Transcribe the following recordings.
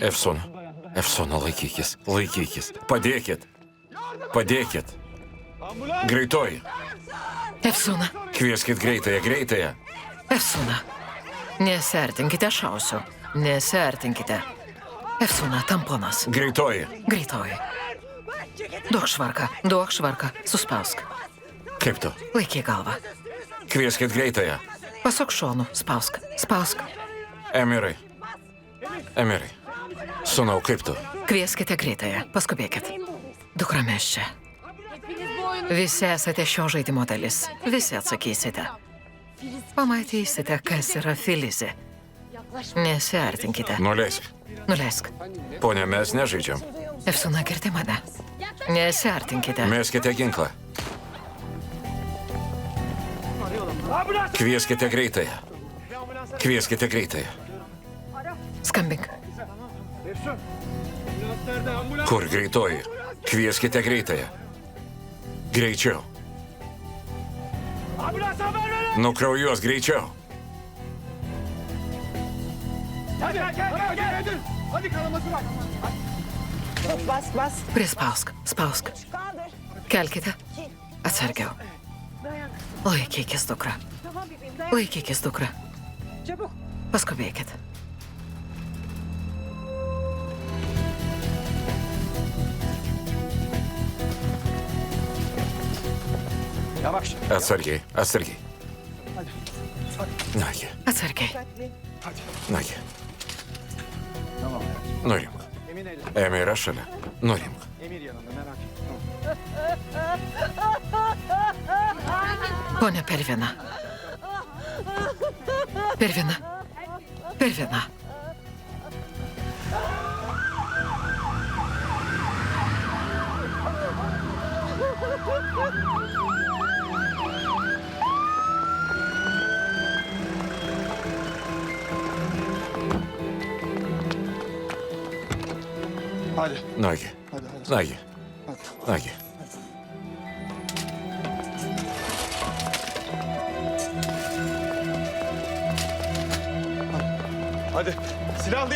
Efsona. Efsona, laikykis. Laikykis. Padėkit. Padėkit. Greitoji. Efsona. Kvieskit greitąją, greitąją. Efsona. Nesiartinkite, šausiu. Nesiartinkite. Efsona, tamponas. Greitoji. Greitoji. Duok švarką. Suspausk. Kaip tu? Laikyk galvą. Kvieskit greitąją. Pasuk šonu. Spausk. Emirai. Sūnau, kaip tu? Kvieskite greitąją. Paskubėkit. Dukra mes čia. Visi esate šio žaidimo dalis. Visi atsakysite. Pamatysite, kas yra Filizė. Nesiartinkite. Nuleisk. Pone, mes nežaidžiam. Efsona, girdi mane. Nesiartinkite. Meskite ginklą. Kvieskite greitąją. Skambink. Kur greitoji? Kvieskite greitąją. Greičiau. Nukraujuos greičiau. Prispausk. Kelkite. Atsargiau. Laikykis, dukra. Paskubėkit. Atsargiai. Nagi. Atsargiai. Nurimk. Emi yra šalia. Nurimk. Pone Pervina. Hadi. Nagi.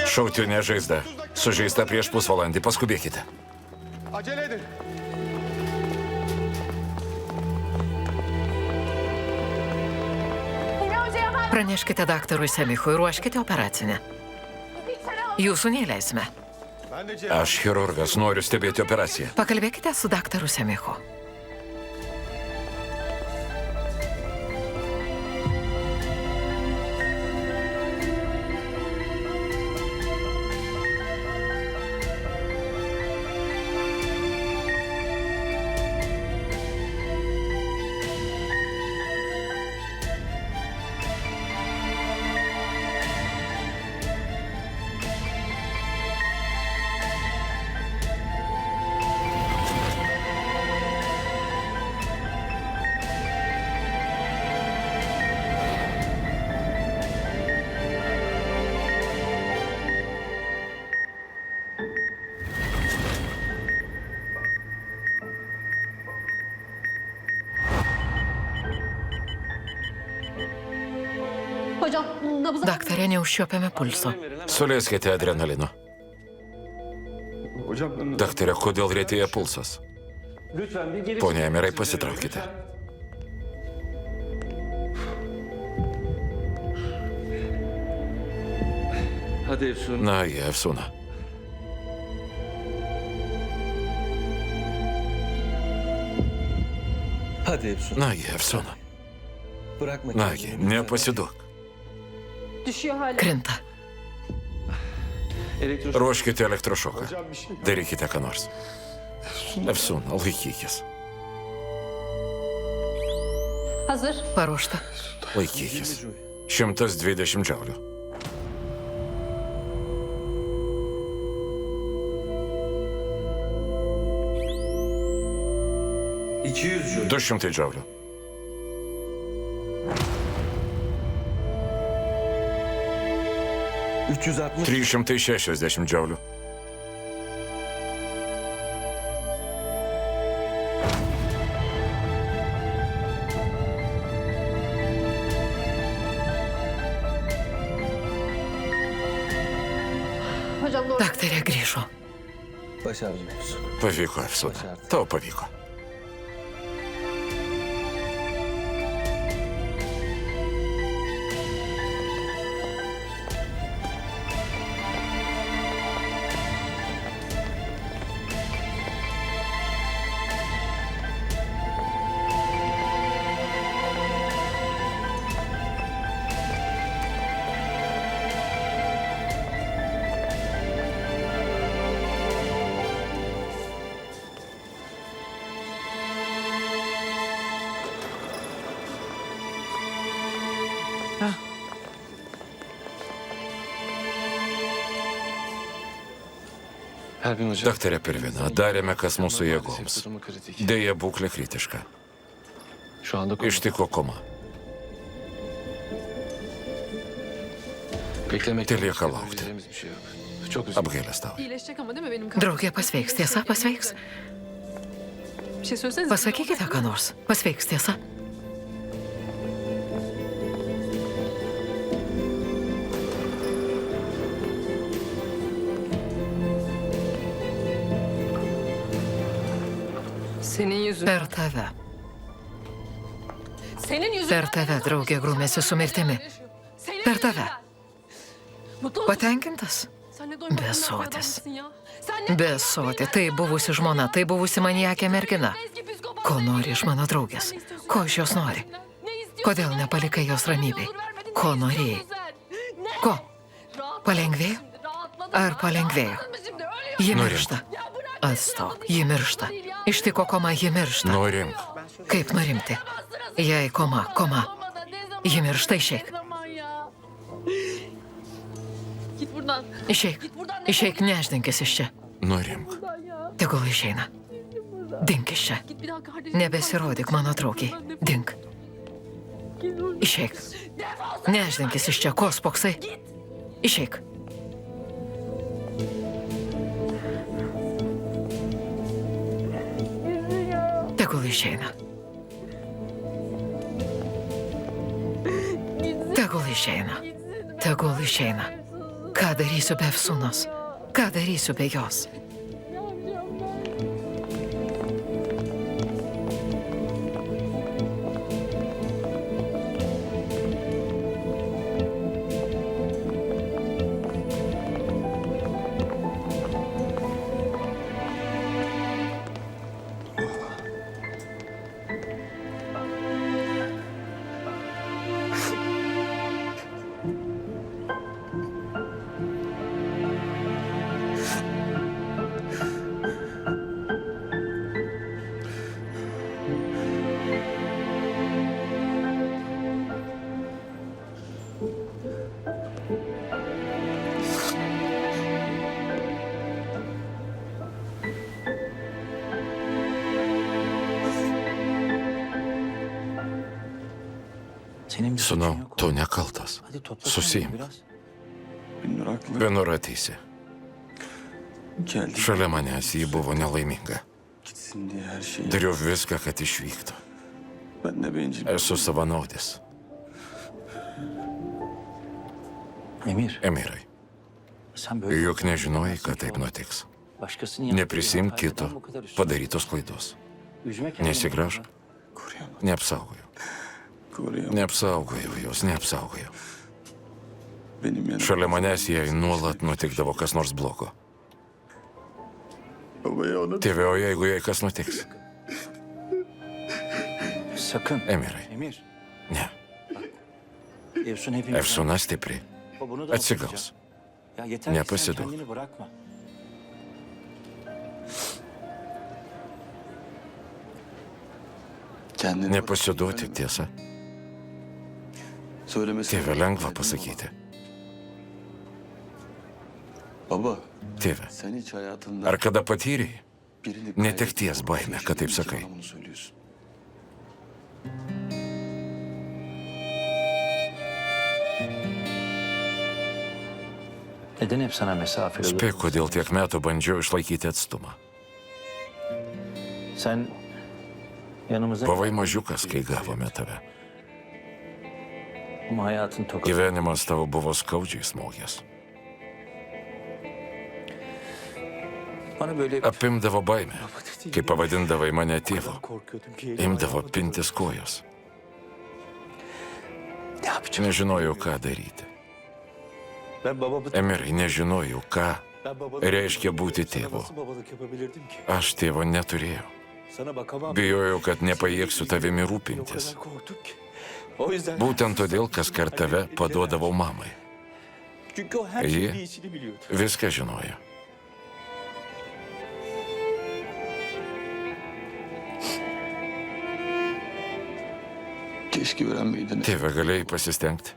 Šautinė žaizda. Sužeista prieš pusvalandį. Paskubėkite. Praneškite daktarui Semichui, ruoškite operacinę. Jūsų neįleisime. Aš chirurgas, noriu stebėti operaciją. Pakalbėkite su daktaru Semichu. Daktare, neužčiuopiame pulso. Suleiskite adrenalino. Daktare, kodėl rėtėja pulsas? Pone Emirai, pasitraukite. Nagi, Efsona. Nagi, Efsona. Nagi, nepasiduok. Krinta. Ruoškite elektrošoką. Darykite ką nors. Efsona, laikykis. Paruošta. Laikykis. 120 džiaulių. Du 200 džiaulių. 360 džiaulių. Daktarė grįžo. Başardım Efsun. Pavyko, Efsona. Tau pavyko. Pervin hocam. Daktarė Pervina, darėme, kas mūsų jėgoms. Durumu kritik. Deja, būklė kritiška. Şu anda koma. Ištiko koma. Beklemek Telieka laukti. yapabileceğimiz bir şey yok. Çok üzgünüm. Apgailestauju. İyileşecek ama değil mi benim kardeşim? Draugė pasveiks, tiesa, pasveiks. Bir şey söylesenize. Pasakykite ką nors. Pasveiks, tiesa. Senin yüzünden. Per tave. Senin yüzünden. Per tave draugė grūmėsi su mirtimi. Senin Per tave. yüzünden. Mutlu musun? Patenkintas? Sen ne doymadın Besotis. adamsın ya. Sen ne Besoti, tai buvusi žmona, tai buvusi maniakė mergina. eski psikopat. Ko nori iš mano draugės? Ko iš jos nori? Ne istiyorsun? Kodėl nepalikai jos ramybei? Ko norėjai? Ne? Ko? Rahatladın Palengvėjo? mı şimdi? Rahatladın Ar mı? palengvėjo? Rahatladın mı şimdi? Ölüyorum. Ji Norim. miršta. Ya bırak. Atstok, ji miršta. Ištiko koma, ji miršta. Norim. Kaip nurimti? Jei koma, koma. Olmadan ne zaman? Ji miršta, išeik. Ne zaman ya? Git buradan. Išeik. Git buradan. Išeik, neždinkis iš čia. Norim. Buradan ya. Tegul išeina. Dink iš čia. Git bir daha kardeşim. Nebesirodyk mano traukiai. Dink. Git buradan. Išeik. Defol. Neždinkis iš čia, ko spoksai. Išeik. Tegul išeina. Tegul išeina. Tegul išeina. Ką darysiu be Efsunos? Ką darysiu be jos? Senin bir suçun Sūnau, yok. tu nekaltas. Hadi topla Susijimk. kendini biraz. Binnur haklı. Vienur ateisi. Geldi. Šalia manęs ji buvo nelaiminga. Gitsin diye her şeyi. Dariau viską, kad išvyktų. Ben de bencil. Esu savanaudis. Emir, Emirai, sen böyle juk nežinojai, kad taip nutiks. başkasının yaptığı Neprisimk hatayı kito neden bu kadar üstüne padarytos klaidos. üzme kendini? Nesigrąžk. Koruyamam. Neapsaugojau. Koruyamam. Neapsaugojau jos, neapsaugojau. Benim yanımda. Šalia manęs jai nuolat nutikdavo kas nors blogo. Babaya ona Tėve, o jeigu jai kas nutiks? Sakın. Emirai, Emir, ne. Efsun hepimiz. Efsuna stipri. O bunu da Atsigaus. atlatacak. Ya yeter ki sen Nepasiduok. kendini bırakma. kendini Nepasiduoti, tiesa. Söylemesi. Tėve, lengva pasakyti. Baba, Tėve, sen hiç hayatında ar kada patyrei birini netekties kaybettiğin baimę, kad taip için sakai? bana bunu söylüyorsun. Neden hep sana mesafeli oluyor? Spėk, kodėl tiek metų bandžiau išlaikyti atstumą. Sen yanımıza Buvai mažiukas, kai gavome tave. ama hayatın tokası. Gyvenimas tavo buvo skaudžiai smogęs. Bana böyle Apimdavo baimė, kai pavadindavai mane tėvu. korkuyordum ki Imdavo pintis kojos. ne yapacağım? Nežinojau, ką daryti. Ben babamı Emirai, nežinojau, ką ben babanı reiškia būti tėvu. nasıl babalık yapabilirdim ki? Aš tėvo neturėjau. Sana bakamam. Bijojau, kad nepajėgsiu tavimi O rūpintis. kadar korktum ki. O yüzden Būtent todėl, kas kart tave paduodavau mamai. çünkü o her İyi. şeyin iyisini biliyordu. Viską žinojo. Keşke öğrenmeydin. Tėve, galėjai pasistengti.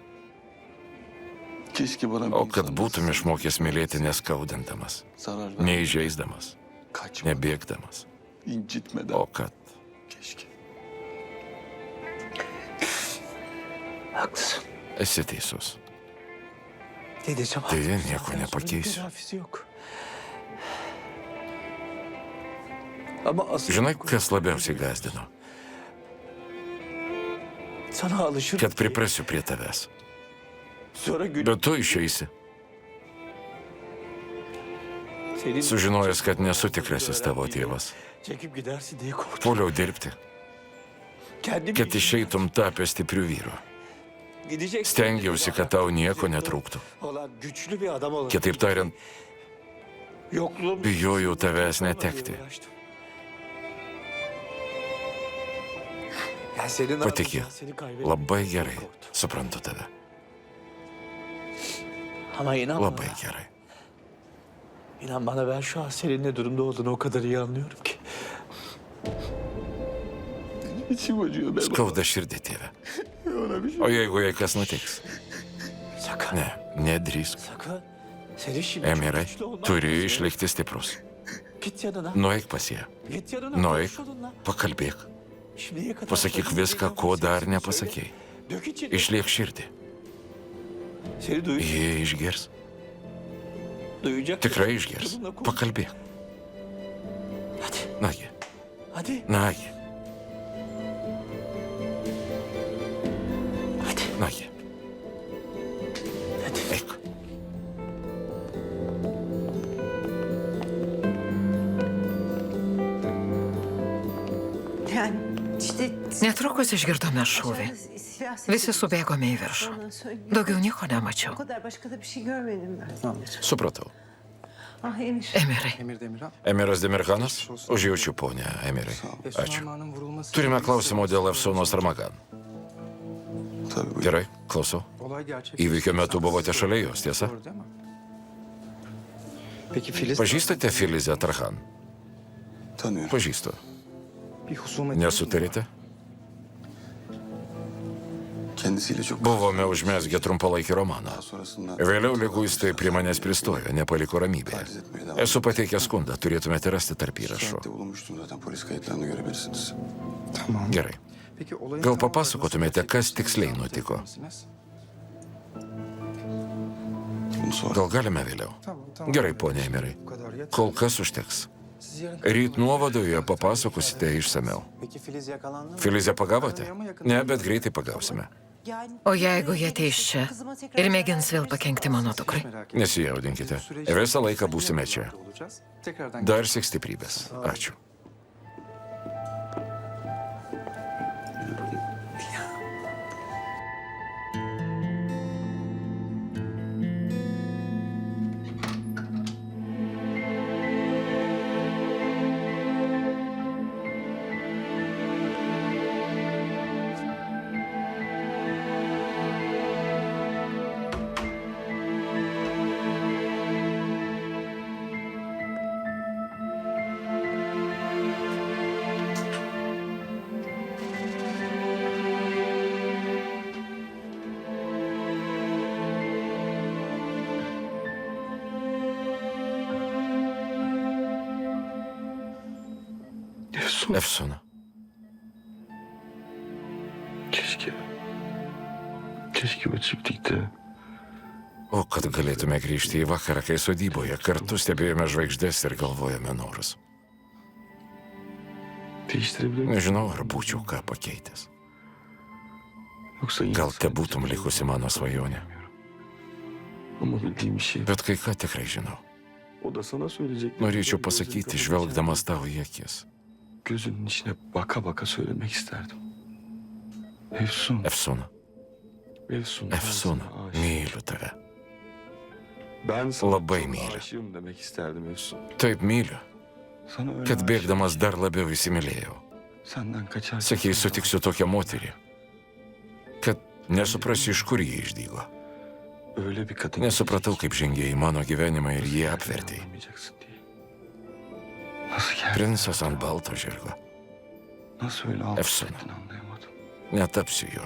Keşke bana bir O kad insan būtum išmokęs mylėti neskaudindamas, zarar ver. neįžeisdamas, Kaçma. nebėgdamas. İncitmeden. O kad Keşke. Haklısın. esi teisus. Ne diyeceğim? Deja, haklısın. nieko Zaten nepakeisiu. sorunun telafisi yok. Ama asıl Žinai, kas labiausiai gazdino? sana alışır. Kad priprasiu prie tavęs. Sonra gün Bet tu išeisi, senin sužinojęs, kad nesu tikrasis tavo tėvas. çekip gidersin diye korktum. Puoliau dirbti, Kendim kad išeitum tapęs stiprių vyrų. gideceksin. Stengiausi, kad tau nieko netrūktų. Olan güçlü bir adam olarak. Kitaip tariant, Yokluğum. bijojau tavęs netekti. Ya senin Patikėk, aklın seni kaybetmek labai gerai korktum. suprantu tave. Ama inan Labai bana. gerai. İnan bana, ben şu an senin ne durumda olduğunu o kadar iyi anlıyorum ki. İçim acıyor be. Skauda širdį, tėve. Ona bir şey. O jeigu jai kas nutiks? Sakın. Ne, nedrįsk. Sakın. Senin şimdi Emirai, çok güçlü olman turi lazım. išlikti stiprus. Git yanına. Nueik pas ją. Git yanına. Nueik, konuş onunla. pakalbėk. Şimdiye kadar Pasakyk söylediğin viską, ko şeyleri dar söyle. nepasakėjai. Dök içine. Išliek širdį. Seni duyacak. Jie išgirs. Duyacak. Tikrai išgirs. Onunla konuş. Pakalbėk. Hadi. Nagi, Hadi. nagi, Hadi. nagi. Hadi. Eik. Netrukus išgirdome šūvį. Visi subėgome į viršų. Daugiau nieko nemačiau. Supratau. Emirai, Emiras Demirhanas? Užjaučiu, ponia Emirai. Ačiū. Turime klausimų dėl Efsonos Ramagan. Tabii buyur. Gerai, klausau. Įvykio metu buvote šalia jos, tiesa? Peki Filiz Pažįstate Filizę Tarhan? Tanıyorum. Pažįstu. bir husumet Nesutarėte? Kendisiyle çok Buvome užmesgę trumpalaikį romaną. daha sonrasında Vėliau liguistai prie manęs pristojo, nepaliko ramybėje. Esu pateikęs skundą, turėtumėte rasti tarp įrašų. şahitte bulunmuştum zaten, polis kayıtlarını görebilirsiniz. Tamam. Gerai. Peki olayın Gal tam olarak papasakotumėte, nasıl kas gerçekleştiğini tiksliai anlatabilir nutiko? misiniz? Bunu sonra. Gal galime vėliau? Tamam. Gerai, ponia Emirai. Bu kadar yeter. Kol kas užteks. Siz yarın... Ryt nuovadoje papasakosite išsameu. Peki Filiz yakalandı mı? Filizę pagavote? Ne, bet greitai pagausime. o jeigu jie ateis čia ir mėgins vėl pakenkti mano dukrai? Merak etmeyin. Nesijaudinkite. Bu süreç- Visą laiką būsime čia. olacağız. Tekrardan Dar sik stiprybės. Ačiū. Efsona. Keşke. Keşke o çiftlikte. O kad galėtume grįžti į vakarą, kai sodyboje kartu stebėjome žvaigždės ir galvojame norus. Değiştirebilir miyim? Nežinau, ar būčiau ką pakeitęs. Yoksa yine Gal te sadece būtum likusi mano svajonė. Ama bildiğim bir şey. Bet kai ką tikrai žinau. O da sana söyleyecek. Norėčiau pasakyti, žvelgdamas tavo į akis. Gözünün içine baka baka söylemek isterdim. Efsun. Efsona, Efsun. ben Efsona, sana aşığım. myliu tave. Ben sana Labai çok myliu. aşığım demek isterdim Efsun. Taip myliu, Sana öyle kad aşığım. bėgdamas dar labiau įsimylėjau. Senden kaçarken. Sakei, sutiksiu tokią moterį, kad nesuprasiu, iš kur jie išdygo. Öyle bir kadın. Nesupratau, kaip žengė į mano gyvenimą ir jį apvertė. Anlamayacaksın diye. Nasıl geldin? Princas ant balto žirgo. Nasıl öyle alt Efsun. ettin anlayamadım. Netapsiu juo.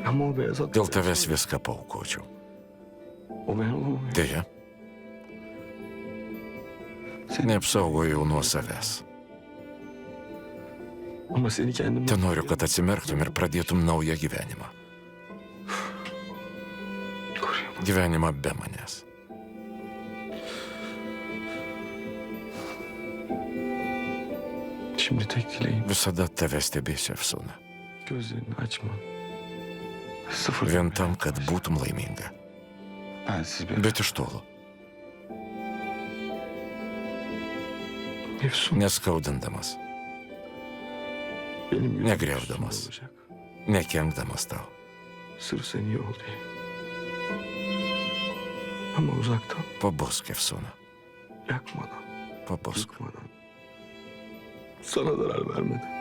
Ama o beyaz at. Dėl tavęs viską paukočiau. O ben olamam. Deja, neapsaugojau nuo savęs. Ama seni kendime... Te noriu, kad atsimerktum ir pradėtum naują gyvenimą. Koruyamam. Gyvenimą be manęs. Şimdi tek dileğim Visada tave stebėsiu, Efsona. gözlerini açma. Sıfır. Vien tam, kad būtum laiminga. Bensiz bir... Bet iš tolo, Efsun. neskaudindamas, Benim yüzüm Negrievdamas. üstüne olacak. nekenkdamas tau. Sırf sen iyi ol diye. Ama uzaktan, Pabusk, Efsona. yakmadan, Pabusk. yıkmadan. Sana zarar vermeden.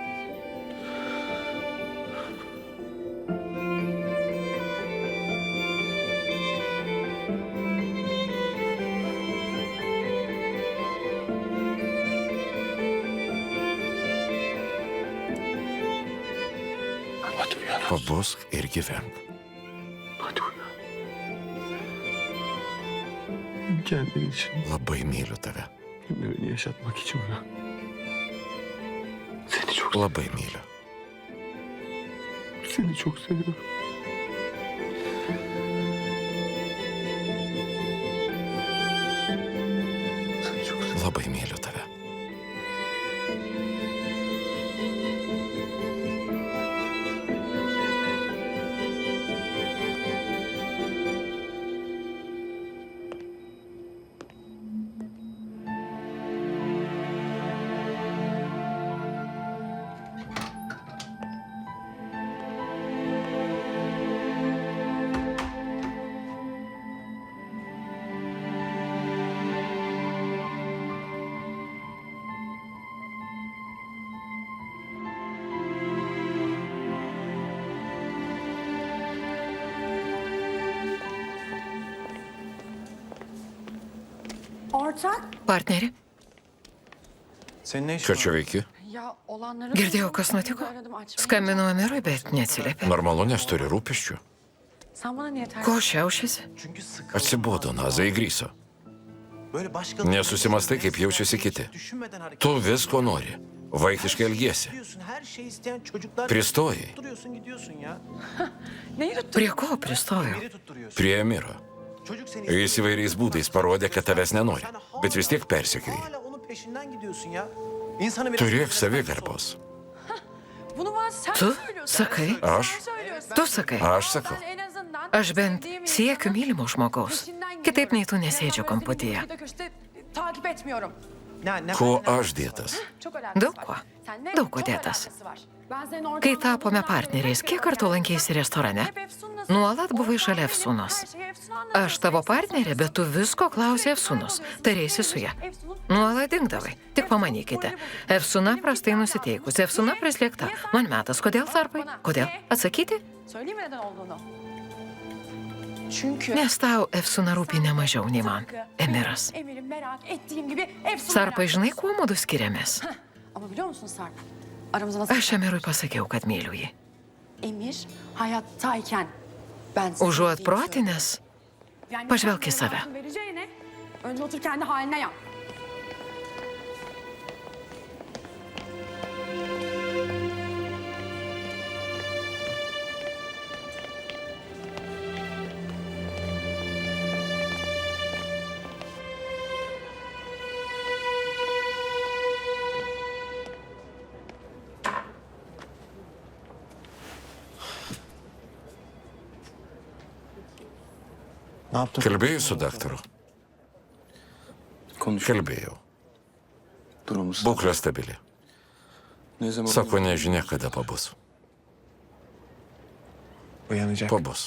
Hadi uyan. Pabusk ir gyvenk. Hadi uyan. Kendin için, Labai myliu tave. hem de beni yaşatmak için uyan. Seni çok, Labai myliu. seni çok seviyorum. Seni çok seviyorum. Labai myliu tave. Ortak. Partneri, Senin ne işin Ką čia veiki? Ya olanları... girdėjau, kas nutiko. Skambinau Amirui, bet neatsiliepė. Normalu, nes turi rūpesčių. Sen bana niye ters... Ko šiaušiasi? Çünkü sıkıldım. Atsibodo, Naza įgryso. Böyle başkaları... Nesusimastai, kaip jaučiasi kiti. Düşünmeden hareket Tu visko nori. Vaikiškai elgiesi. ediyorsun. Her şeyi isteyen çocuklar... Pristojai Tutturuyorsun gidiyorsun ya. Neyi tuttun? Prie ko pristojau? Biri tutturuyorsun. prie Emiro. Çocuk seni... Jis įvairiais būdais parodė, kad tavęs nenori, bet vis tiek persekioji. Hala onun peşinden gidiyorsun ya. İnsanı biraz... Turėk savigarbos. Bunu bana sen Tu söylüyorsun. sakai? Aš? Sen söylüyorsun. Tu sakai. Aš sakau. Ben en azından Aš bent sevdiğim siekiu insanın mylimo žmogaus. peşinden Kitaip nei tu gidiyorum. nesėdžiu Beraber kamputyje. seni köşede takip etmiyorum. Ko aš dėtas? Çok alakası Daug var. kuo. Seninle Daug kuo çok dėtas. alakası var. Ben senin orada Kai tapome olduğunu partneriais, anladım. kiek kartų lankėsi restorane? Hep Efsun'la- Nuolat buvai šalia Her Efsunos. şeyi Efsun'a anlatıyorsun. Aš tavo partnerė, bet tu visko klausė Efsunos. Tarėsi su ja. Nuolat dingdavai. Tik pamanykite. Efsuna prastai nusiteikusi, Efsuna prislėgta. Man metas, kodėl tarpai? Kodėl? Atsakyti? Söyleyeyim mi neden olduğunu? Çünkü... Nes tau Efsuna rūpi ne mažiau nei man. Emiras. Emir'in merak ettiğim gibi Efsun'a Sarpai, merak žinai, ediyorsun. kuo mudu skiriamės? Ama biliyor musun Sarp? Aramızda nasıl... Aš Emirui pasakiau, kad myliu jį. Emir hayattayken ben seni Užuot sevdiğimi protinės, söyledim. Yani pažvelk į sen save. bana vereceğine, önce otur kendi haline yap. Ne yaptın? Kalbėjau su daktaru. Kalbėjau. Durumumuz. Būklė stabili. Ne zaman Sako, nežinia, kada pabus. uyanacak? Pabus.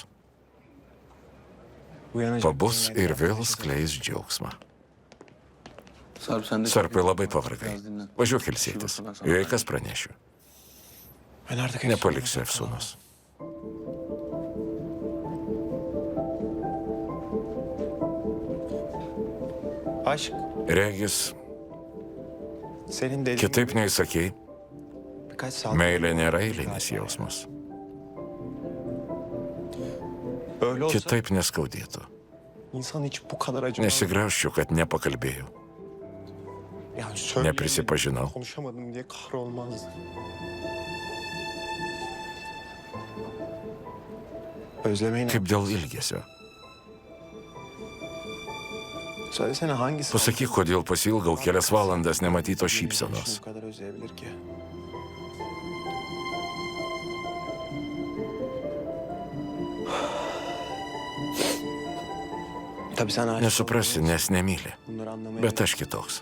Uyanacak. Pabus ir vėl skleis džiaugsmą. Sarp sen de Sarpai labai pavargai. Važiuok ilsėtis. Jei kas pranešiu. Ben artık Nepaliksiu Efsūnos. Aşk Regis, senin dediğin kitaip nei sakei, birkaç saat meilė nėra eilinis jausmas. öyle olsa Kitaip neskaudėtų. insan hiç bu kadar acımaz. Nesigraužčiau, kad nepakalbėjau. Yani söyleyemem, Neprisipažinau. konuşamadım diye kahrolmazdı. Özlemeyin. Kaip dėl ilgesio. Söylesene hangisi? Pasakyk, kodėl pasilgau kelias valandas nematytos šypsenos. Bu kadar özleyebilir ki. Tabii sen aşık Nesuprasi, nes nemyli. bunları anlamaya Bet aš kitoks.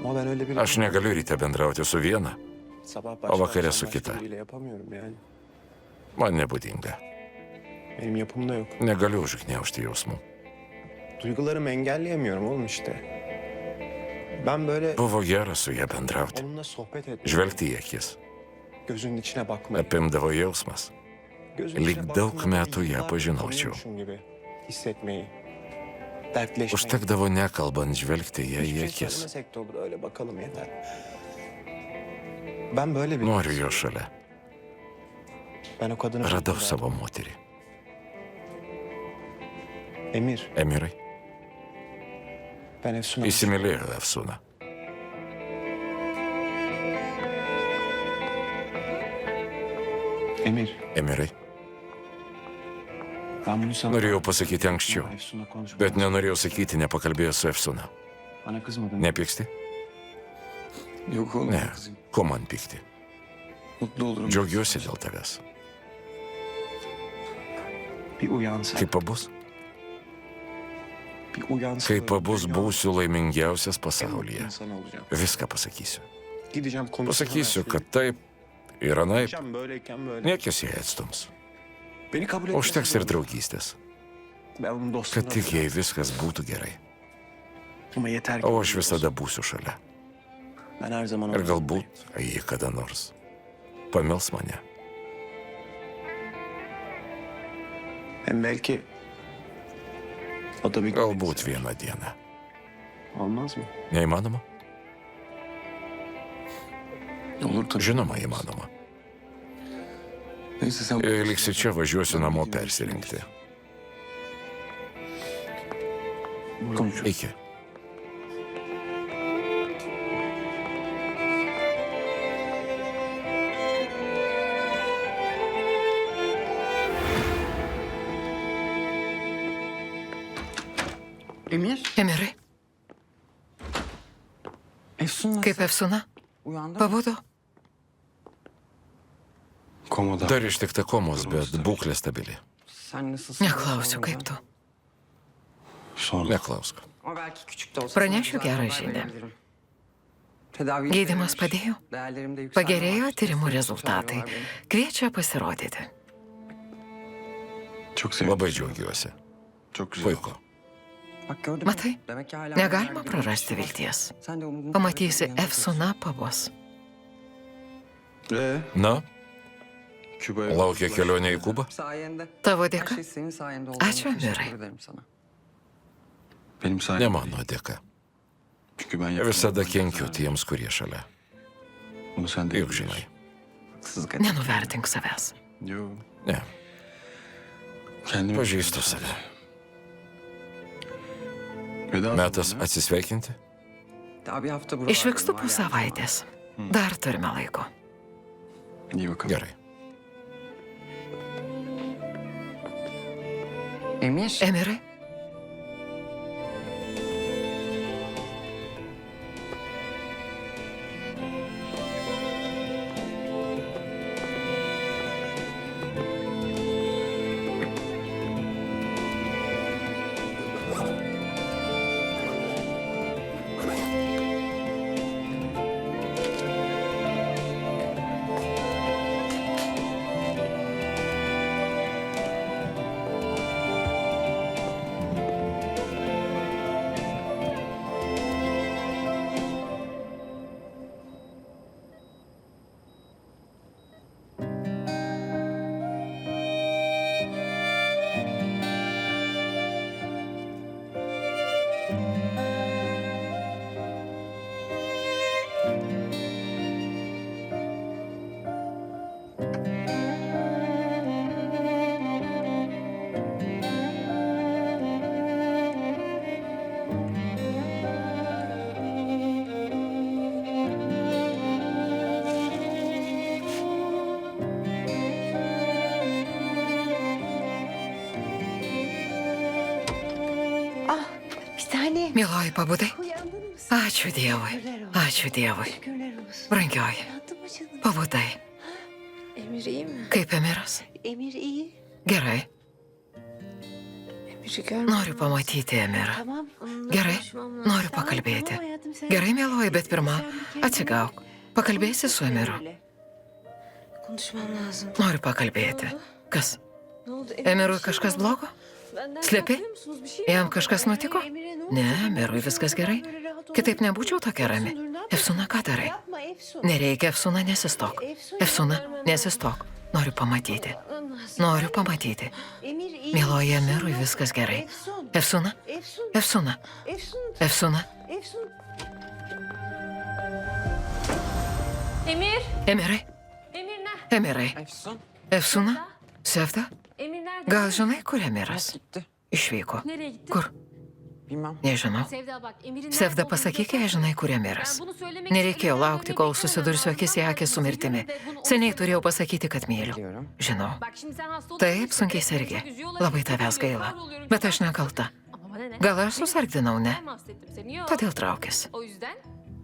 Ama ben öyle bir Aš negaliu ryte bendrauti su viena. sabah o vakare başka su kita. biriyle yapamıyorum yani. Man nebūdinga. Benim yapımda yok. Negaliu užgniaužti jausmų. Duygularımı engelleyemiyorum oğlum işte. Ben böyle Buvo gera su ja bendrauti. onunla sohbet etmek, Žvelgti į akis. gözünün içine bakmayı. Apimdavo jausmas. Gözünün Lyg içine daug baktığımda metų ją yıllardır pažinočiau. tanıyormuşum gibi hissetmeyi. Dertleşmeyi. Užtekdavo nekalbant žvelgti ją Hiçbir į şey akis. söylemesek de olur, öyle bakalım yeter. Ben böyle bir Noriu jo šalia. Ben o kadını Radau çok savo moterį. Emir, Emirai ben Efsun'a įsimylėjo Efsūną. Emir, Emirai, ben bunu sana norėjau pasakyti anksčiau, Efsun'a konuşma. bet nenorėjau sakyti nepakalbėjęs su Efsūna. Bana kızmadın. Nepyksti? Yok oğlum. Ne. Kızım. Ko man pykti? Mutlu olurum. Džiaugiuosi dėl tavęs. Bir uyansa. Kai pabus? Bir uyansa. Kai pabus būsiu laimingiausias en mutlu pasaulyje. insan olacağım. Viską pasakysiu. Gideceğim konuşacağım. Pasakysiu, her kad şeyi. taip ir anaip. Gideceğim böyleyken böyle. Niekis jai atstums. Beni kabul etmesi Užteks ir zorunda. draugystės. Ben onun dostluğuna Kad tik jai viskas būtų gerai. Ama yeter ki. O aš visada būsiu šalia. Ben her zaman Ir onun galbūt ji kada nors pamils mane. Hem belki o da bir gün Galbūt sever. vieną dieną. Olmaz mı? Neįmanoma? Olur tabii. Žinoma, įmanoma. Neyse sen... Jei liksi čia, važiuosiu namo persirinkti. Konuşuruz. Iki. Emir, Emirai, Efsun nasıl? kaip Efsūna? Uyandı mı? Pabudo? Komada. Dar ištikta komos, bet būklė stabili. Sen nasılsın? Neklausiu, kaip tu. Sonra. Neklausk. Ama belki küçük de olsa Pranešiu sana güzel gerą haber žinią. verebilirim. Tedavi Gydymas verilmiş. padėjo. Değerlerim de yükselmeye Pagerėjo başladı. tyrimų Çok rezultatai. çağırıyorlar beni. Kviečia pasirodyti. Çok sevindim. Labai džiaugiuosi. Çok güzel. Puiku. Bak gördün mü? Matai, Demek ki hala negalima neler prarasti biliyorsun. vilties. Sen de umudunu Pamatysi, kaybetme, uyanırsın. Efsūna pabus. Na, Küba'ya... laukia kelionė į Kubą? Sayende. Tavo Her dėka? şey senin sayende oldu. Ačiū, Teşekkür Emirai. ederim sana. Benim sayemde. Ne mano dėka. Çünkü ben yapamam. Visada kenkiu tiems, kurie šalia. Bunu sen de Juk biliyorsun. žinai. Haksızlık etme. Nenuvertink savęs. Yok. Ne, Kendimi... pažįstu save. Veda Metas zamanı. atsisveikinti? Daha bir hafta buralardayım. Išvykstu po Hala savaitės. Dar turime laiko. İyi bakalım. Gerai. Emir. Emirai, Mieloji, pabudai? Ačiū Dievui. Ačiū Dievui. Brangioji, pabudai. Emir iyi mi? Kaip Emiras? Emir iyi. Gerai. Emir'i görmedim. Noriu pamatyti Emirą. Tamam. Gerai, konuşmam lazım. noriu Tamam, pakalbėti. tamam hayatım, sen- Gerai, mieloji, bet pirma, atsigauk. Pakalbėsi su Emiru. Konuşmam lazım. Noriu pakalbėti. Kas? Ne oldu? Emirui kažkas blogo? Benden Slepi? saklıyor musunuz? Bir şey Jam mi? kažkas nutiko? Emir'e ne oldu? Ne, Emirui viskas gerai. Kitaip nebūčiau tokia rami. Efsuna, ką darai? Yapma Efsun. Nereikia, Efsuna, nesistok. Efsuna, nesistok. Noriu pamatyti. Noriu pamatyti. Emir iyi. Mieloji, Emirui viskas gerai. Efsun. Efsuna, Efsun. Efsuna, Efsun. Efsuna. Efsun. Emir. Emirai, Emir ne? Emirai. Efsun. Efsuna, Sevda, Emir nerede? gal žinai, kur Emiras? Gitti. Išvyko. Nereye gitti? Kur? Bilmem. Nežinau. Sevda bak Emir'in Sevda, pasakyk, jei žinai, kur Emiras. Nereikėjo laukti, kol susidursiu akis į akį su mirtimi. Seniai turėjau pasakyti, kad myliu. Biliyorum. Žinau. Taip, sunkiai sergi. Labai tavęs gaila. Bet aš nekalta. Gal aš susargdinau, ne? Todėl traukėsi.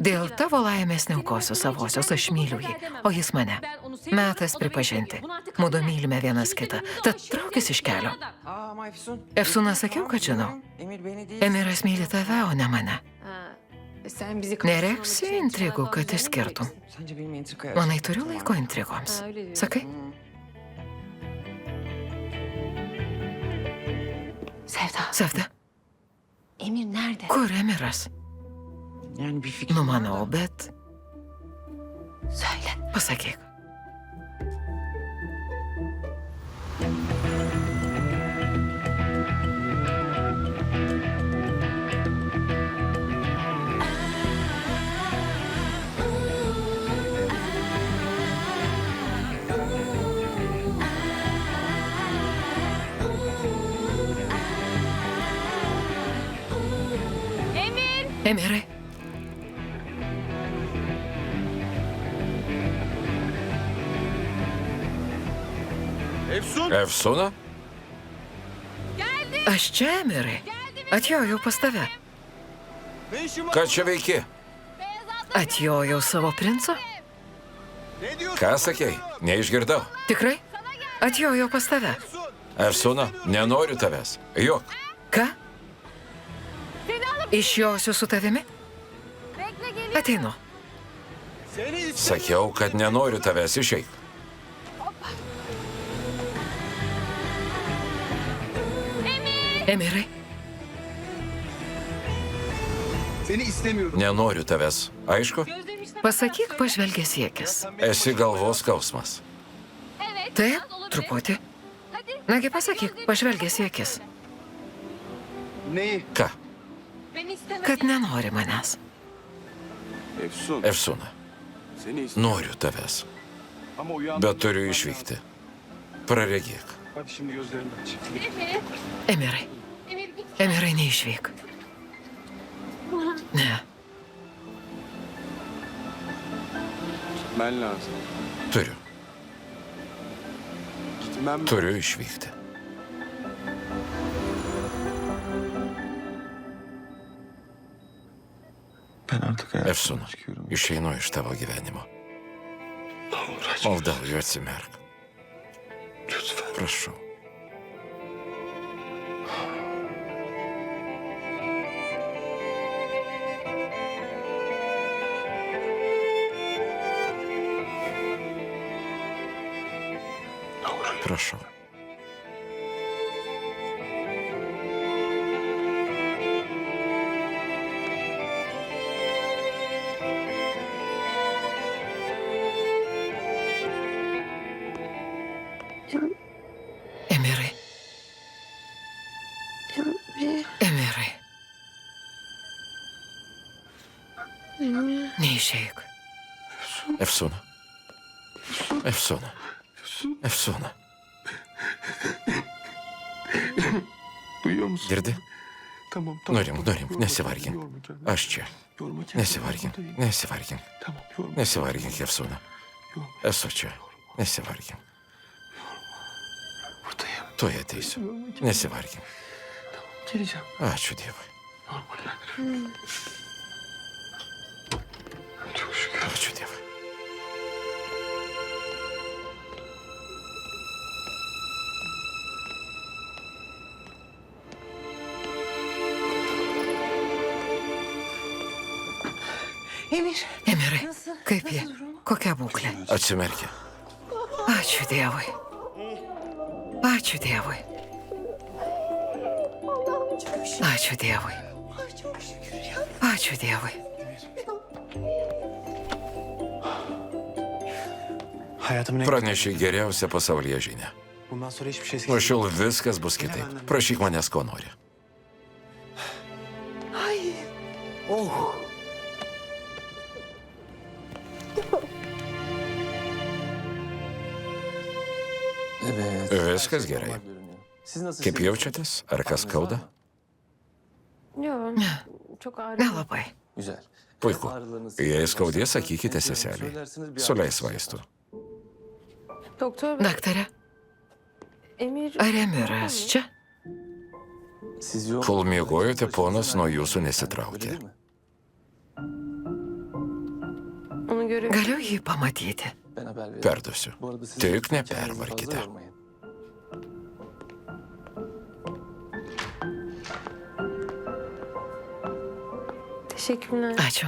Dėl tavo laimės neaukosiu savosios, aš myliu jį, o jis mane. Metas pripažinti. Mudu mylime vienas kitą. Tad traukis iš kelio. Aa, ama Efsun. Efsuna, sakiau, kad žinau. Emir beni değil. Emiras myli tave, o ne mane. Nereiksi intrigų, kad išskirtum. Sence benim entrikaya... Manai, turiu laiko intrigoms. Sakai? Sevda. Sevda, Emir nerede? kur Emiras? Yani bir fikrim var da. Numanau, bet Söyle. pasakyk. Emir. Emirai, Efsuna? aš čia, Emirai. Atjojau pas tave. Ką čia veiki? Atjojau savo princo? Ką sakei? Neišgirdau. Tikrai? Atjojau pas tave. Efsuna, nenoriu tavęs. Jok. Ką? Išjosiu su tavimi? Ateinu. Sakiau, kad nenoriu tavęs, išeik. Emirai, Seni istemiyorum. Nenoriu tavęs. Aišku? pasakyk, pažvelgęs į akis. Esi galvos skausmas. Taip, truputį. Nagi pasakyk, pažvelgęs į akis, Neyi? Ką? kad nenori manęs. Efsun. Efsuna, Seni istiyorum. noriu tavęs, Ama uyan. bet turiu išvykti. Praregėk. Hadi şimdi gözlerini aç. Emirai, Emirai, neišvyk. Ne, Gitmen lazım. Turiu. Gitmem. Turiu išvykti. Ben artık hayatımdan Efsuna, çıkıyorum. išeinu iš tavo gyvenimo. Ne olur aç. Maldauju, atsimerk. Lütfen. Prašau. Ne olur. Prašau. Emirai, Emirai. Neišeik. Efsuna. Efsuna. Efsuna. Duyuyor musun? Girdi? Tamam tamam. Nurimk, tamam. nurimk, Yorma nesivargink. kendini, yorma kendini. Aš čia. Yorma kendini. Nesivargink, Buradayım. nesivargink. Tamam yorma. Nesivargink, Efsuna. Yorma. Esu čia. Nesivargink. Buradayım. Tuoj ateisiu. Yorma kendini. Nesivargink. Geleceğim. Ačiū Dievui. Normallendiriyorum. Çok şükür. Ačiū Dievui. Emir. Emirai, kaip ji? Kokia būklė? Atsimerkė. Ačiū Dievui. Ačiū Dievui. Ačiū Dievui. Ačiū Dievui. Hayatımın en... Pranešė geriausią pasaulyje žinią. Bundan sonra hiçbir şey Nuo šiol viskas bus kitaip. Prašyk manęs, ko nori. Evet. Viskas gerai. Görünüyor. Siz nasıl Kaip jaučiatės? Ar kas skauda? Yok. Çok ağrıyor. Nelabai. Güzel. Puiku. Ağrılarınız- Jei skaudės, sakykite seseliai. Söylersiniz bir Suleis vaistų. Doktor bey, Daktare, Emir ar Emiras čia? Siz yok. Kol miegojote, ponas nuo jūsų Öyle nesitraukė. değil mi? onu görev... Galiu jį pamatyti. Ben haber veririm. Perduosiu. Bu arada siz Tik kendinizi nepervarkite. fazla yormayın. Teşekkürler. Ačiū.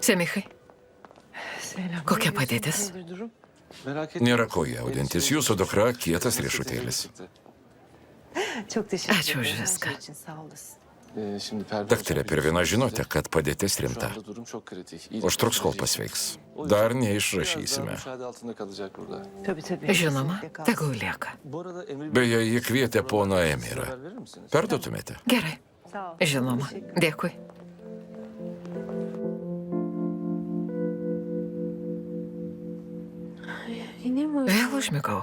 Semichai, kokia padėtis? Merak etmeyin. Nėra ko jaudintis. Jūsų dukra kietas riešutėlis. Ačiū už viską. Şimdi Ferdi Daktarė Hocam Pirvina, biliyorsunuz žinote, da kad padėtis şu rimta. anda durum çok kritik. İyi Užtruks, kol sürecek. pasveiks. O yüzden Dar biraz daha neišrašysime. müşahede altında kalacak burada. Žinoma, tegul lieka. Bu arada Emir Beje, ji kvietė poną Emirą. haber verir misiniz? Perduotumėte? Gerai. Žinoma, dėkui. Yine mi? Vėl užmigau.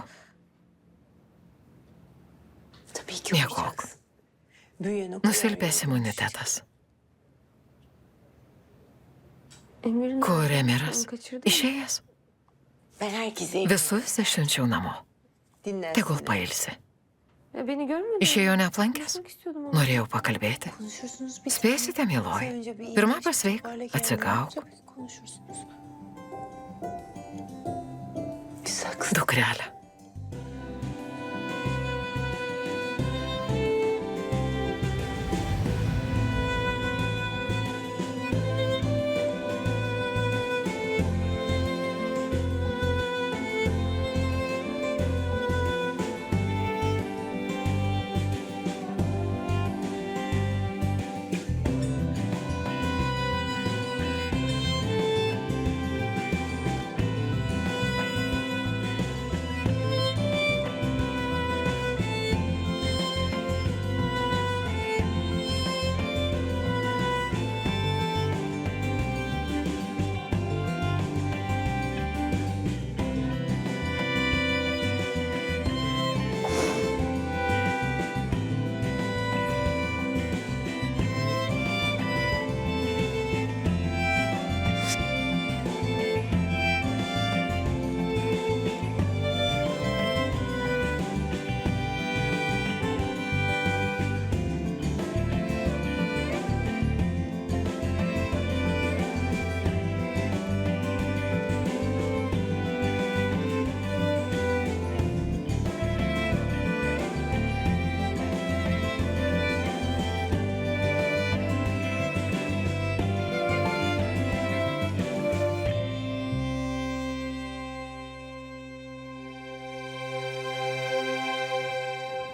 Miegok. Nusilpęs imunitetas. Emir'in... Kur Emiras? Kaçırdı mı? Išėjęs? Visus išsiunčiau namo. Tegul pailsi. Beni görmedin. Išėjo neaplankęs? Konuşmak istiyordum ama. Norėjau pakalbėti. Spėsite, mieloji. Pirma pasveik, atsigauk. Dukrelė.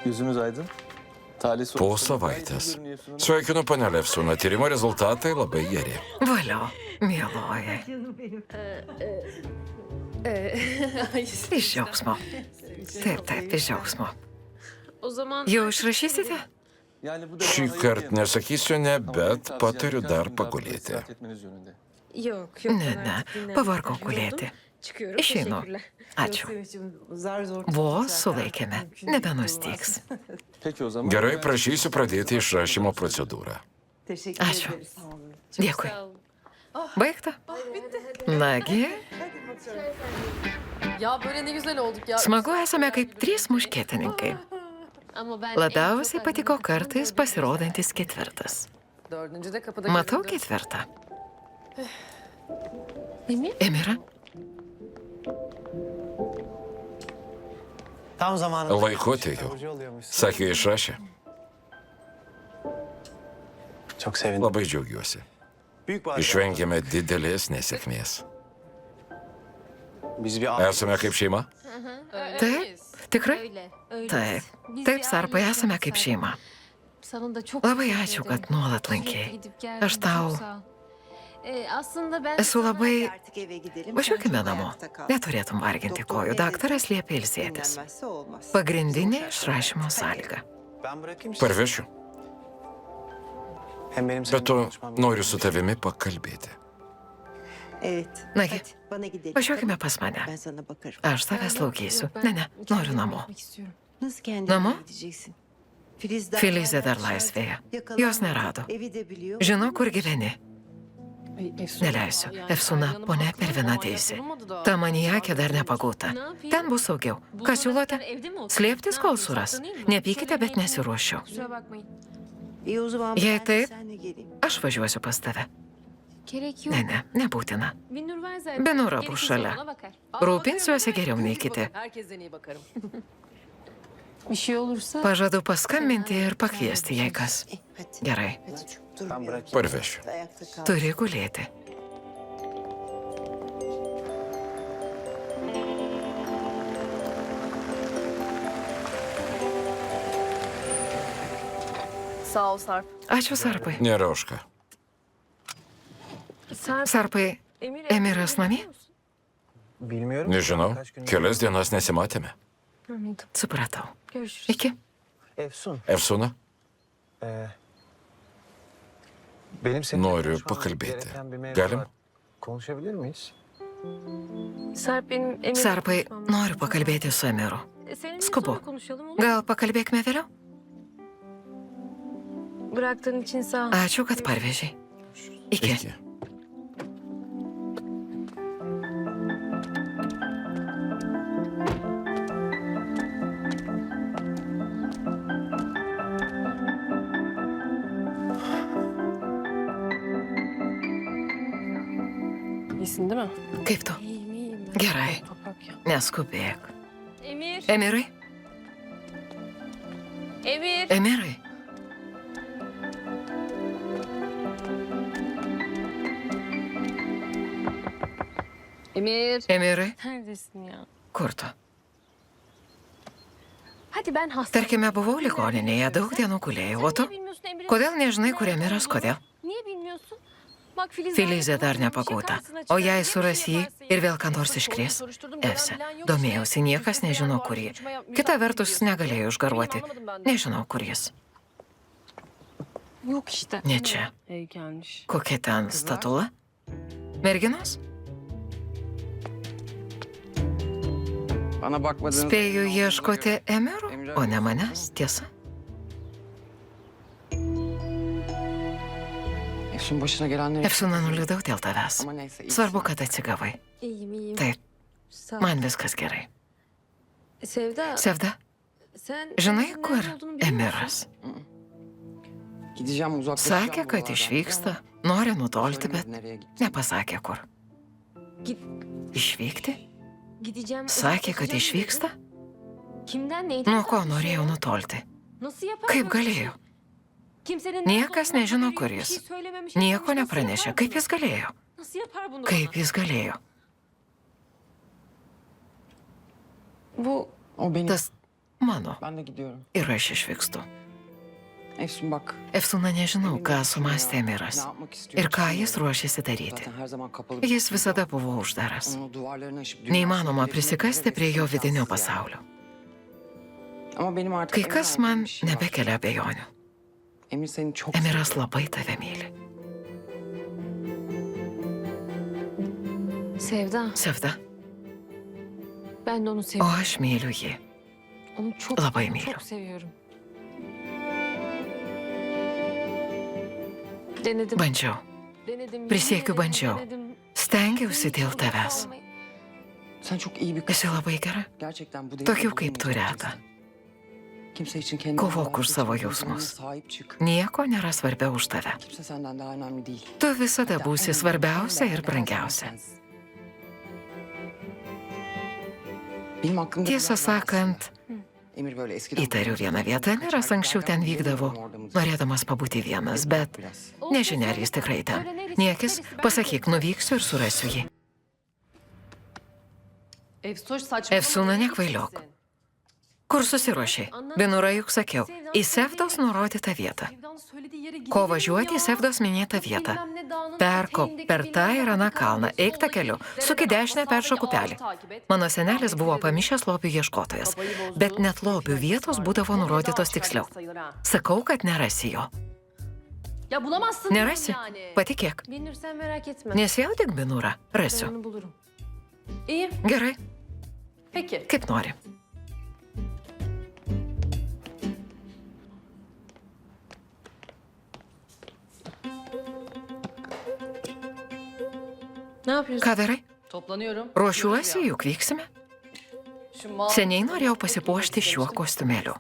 Gözünüz aydın. Talih Po sonuçları savaitės. gayet iyi görünüyor Efsun Hanım. Sveikinu, panelė Efsuna. Tyrimo rezultatai labai geri. Valio, mieloji. Iš džiaugsmo. Taip, iš džiaugsmo. O zaman... Jau išrašysite? Yani bu defa Šį hayır kartą diyelim. nesakysiu ne, Ama bet tavsiye patariu dar etmezdim, pagulėti. istirahat etmeniz yönünde. Yok, Ne, ne, pavargau gulėti. Çıkıyorum. Išeinu. Ačiū. Vos sulaikėme. Nebenustyks. Peki o zaman. Gerai, prašysiu pradėti išrašymo procedūrą. Ačiū. Dėkui. Sağ ol. Baigta? Nagi, Ya böyle ne güzel olduk ya. smagu esame kaip trys muškietininkai. Labiausiai patiko kartais pasirodantis ketvirtas. Matau ketvirtą. Emira, Tam zamanında. Laiku atėjau. Sakė, išrašė. Çok sevindim. Labai džiaugiuosi. Büyük bir Išvengėme didelės nesėkmės. Biz bir aile. Esame kaip šeima? taip, tikrai? Taip, taip, Sarpai, esame kaip šeima. Labai ačiū, kad nuolat lankėjai. Aš tau esu labai... Artık eve gidelim. Važiuokime Sen çok namo. ayakta kal. Neturėtum varginti kojų. Daktaras liepia ilsėtis. Dinlenmezse olmaz. Pagrindinė išrašymo sąlyga. Ben bırakayım sizi. Parvešiu. Hem benim Bet seninle to konuşmam gerekiyor. noriu su tavimi pakalbėti. Evet. Nagi, Hadi bana gidelim. važiuokime pas mane. Ben sana bakarım. Aš tavęs laukysiu. Ne, noriu namo. Nasıl kendine Namo? gideceksin? Filiz Filizė dar laisvėje. Jos nerado. Evi de biliyor. Žinau, kur gyveni. Neleisiu. Efsuna, ponia Pervina teisė. Ta maniakė dar nepagauta. Ten bus saugiau. Ką siūlote? Slėptis, kol suras. Nepykite, bet nesiruošiu. Kusura bakmayın. İyi o zaman Jei ben de taip, seninle geleyim. aš važiuosiu pas tave. Gerek yok. Ne, nebūtina. Binur var zaten. Binura bus Gerekirse šalia. ona bakar. Rūpinsiuosi geriau nei kiti. Bir şey olursa... Pažadu paskambinti ir pakviesti, jei kas. Hadi. Gerai. Hadi dur. Ben bırakayım. Parvešiu. Ayakta kal. Turi gulėti. Sağ ol Sarp. Ačiū, Sarpai. Nėra už ką. Sarp, Sarpai, Emiras namie? Bilmiyorum. Nežinau. Kaç gündür- Kelias dienas nesimatėme. Anladım. Supratau. Görüşürüz. Iki. Efsun. Efsuna, Benim seninle noriu konuşmam pakalbėti. gereken bir mevzu Galim? var. Konuşabilir miyiz? Sarp benim Emir'le Sarpai, konuşmam lazım. noriu pakalbėti su Emiru. Seninle Skubu. sonra konuşalım olur mu? Gal pakalbėkime vėliau? Bıraktığın için sağ ol. Ačiū, kad parvežiai. Iki. iki. İyisin değil mi? Kaip tu? İyiyim iyiyim. Gerai. Toprak ya. Neskubėk. Emir. Emirai? Emir. Emirai? Emir. Emirai? Neredesin ya? Kur tu? Hadi ben hasta. Tarkime, buvau ligoninėje, daug dienų gulėjau. O tu? Kodėl nežinai, kur Emiras, kodėl? Niye bilmiyorsun? Bak Filizė dar nepagauta. O jei suras jį ir vėl ką nors iškrės? Efse, domėjausi, niekas nežino, kur jį. Kita vertus, negalėjau išgaruoti. Nežinau, kur jis. Yok işte. Ne čia. Heykelmiş. Kokia ten statula? Merginos? Bana bakmadığın... Spėju, ieškote Emiro, o ne manęs, tiesa? Efsun başına gelenleri... Efsuna, nuliūdau dėl tavęs. Ama neyse. iyisin. Svarbu, kad atsigavai. İyiyim iyiyim. Taip, Sağ ol. man viskas gerai. Sevda. Sevda, Sen žinai, Emir'in kur nerede olduğunu biliyor musun? Emiras? Gideceğim uzaklaşacağım Sakė, kad buralardan. išvyksta, nori nutolti, bet Söylemedi nereye gitti. nepasakė kur. Git, Išvykti? gideceğim. Sakė, kad uzaklaşacağım išvyksta? dedi. Kimden neydi? Nuo ko norėjau nutolti? Nasıl yapar? Kaip böyle bir şey? galėjo? Kimsenin nerede Niekas olduğunu nežino, haberi kur yok, bir şey jis. söylememiş, Nieko etmemiş. Nasıl nepranešė. yapar Kaip bunu? jis galėjo? Nasıl yapar bunu? Kaip jis galėjo? Bu... O benim. Tas mano. Ben de gidiyorum. Ir aš išvykstu. Efsun bak. Efsuna, nežinau, benim ką yaşım sumastė ya. Emiras. Ne yapmak istiyor? Ir ką jis ruošiasi daryti. Zaten her zaman kapalı bir Jis kutu. visada buvo uždaras. Onun o duvarlarını aşıp Neįmanoma dünyasını prisikasti prie jo imkansız vidinio ya. pasaulio. Ama benim artık Kai Emir'e kas ait man bir şey var. nebekelia abejonių. Emir seni çok Emiras seviyor. labai tave myli. Sevda. Sevda, Ben de onu o seviyorum. aš myliu jį. Onu çok, Labai myliu. çok seviyorum. Denedim. Bandžiau. Denedim. Prisiekiu, yemin ederim bandžiau. denedim. Stengiausi dėl tavęs. Sen çok iyi bir kız. Esi labai gera. Gerçekten bu Tokių devirde kaip tu bulamayacak reta. kimse. Kimse için kendini Kovok už vazgeçme, savo özgürlüğüne jausmus. Sahip çık. Nieko nėra svarbiau už tave. Kimse senden daha önemli değil. Tu visada Hatta būsi en svarbiausia önemli ir her zaman brangiausia. sensin. Benim hakkımda Tiesą güzel var sakant, aslında. Emir böyle eskiden įtariu vieną vietą, Emiras anksčiau ten vykdavo, norėdamas pabūti vienas, bet nežinia, ar jis tikrai ten. Niekis, pasakyk, nuvyksiu ir surasiu jį. Efsuna, nekvailiok. Kur susiruošiai? Binura juk sakiau, į Sevdos nurodytą vietą. Ko važiuoti į Sevdos minėtą vietą? Perkop per tą ir aną kalną, eik tą keliu, suk į dešinę peršok upelį. Mano senelis buvo pamišęs lobių ieškotojas, bet net lobių vietos būdavo nurodytos tiksliau. Sakau, kad nerasi jo. Nerasi? Patikėk. Binur sen merak etme. Nesijaudink, Binura, Ben rasiu. onu bulurum. İyi. Gerai, Peki. kaip nori. Ne yapıyorsun? Ką darai? Toplanıyorum. Ruošiuosi, juk vyksime. Seniai norėjau pasipuošti šiuo kostiumėliu.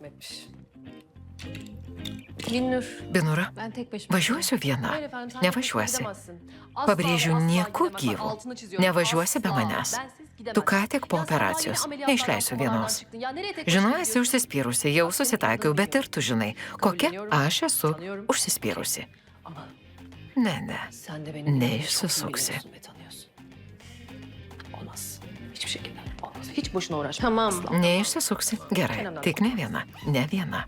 Binur. Binura, Ben tek başıma. važiuosiu viena. Hayır efendim, sen Nevažiuosi. gidemezsin. Asla Pabrėžiu, ve asla nieku gidemem. Bak, gyvu. altını çiziyorum. Nevažiuosi be Asla. manęs. Bensiz gidemezsin. Tu ką tik po Ya sen daha operacijos. yeni ameliyatlardan, Neišleisiu komalardan vienos. çıktın. Ya nereye tek başına Žinau, esi gidiyorsun? užsispyrusi, jau susitaikiau, bet ir tu žinai, kokia aš esu užsispyrusi. Ama Ne. sen de benim Ne çok iyi išsisuksi. biliyorsun ve tanıyorsun. Olmaz. Hiçbir şekilde olmaz. Hiç boşuna uğraşma. Tamam. Neišsisuksi. Gerai, tik ne viena. Ne viena.